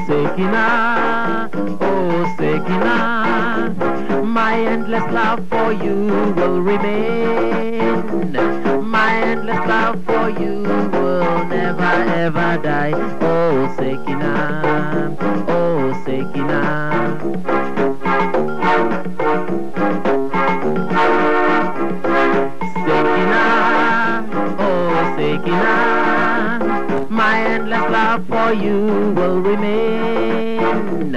Sekina, oh Sekina, my endless love for you will remain. My endless love for you will never ever die. Oh Sekina, oh Sekina. Sekina, oh Sekina, my endless love for you will remain.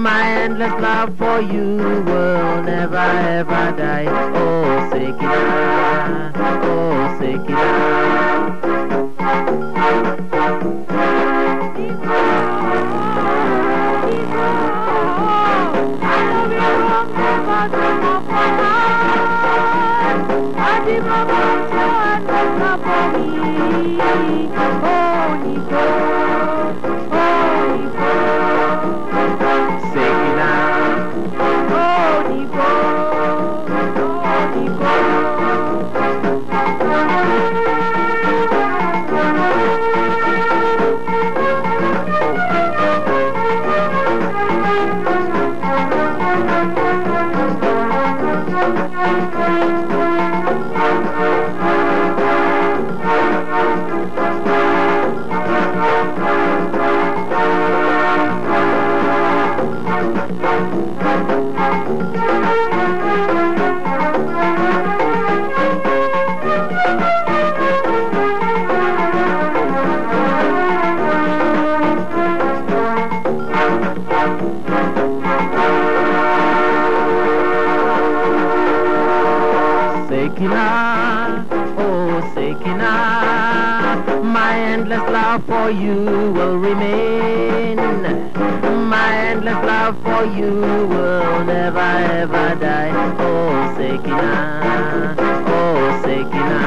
My endless love for you will never ever die. Oh Sekina, oh Sekina. Sekina, oh Sekina, my endless love for you will remain. My endless love for you will never ever die. Oh Sekina, oh Sekina.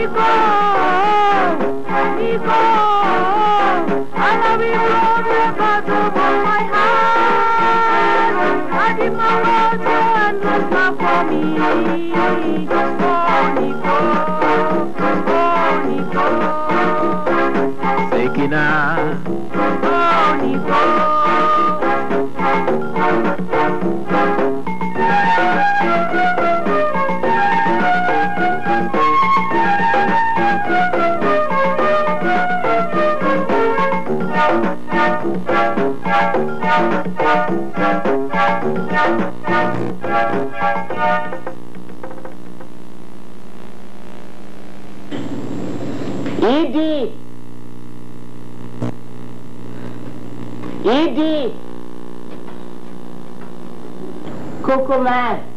Ego, ego, I love you from the bottom of my heart. I give my heart to endless love for me. Oh Nico, oh Nico. Sekina, oh Nico. Edie! Edie! Cuckoo man!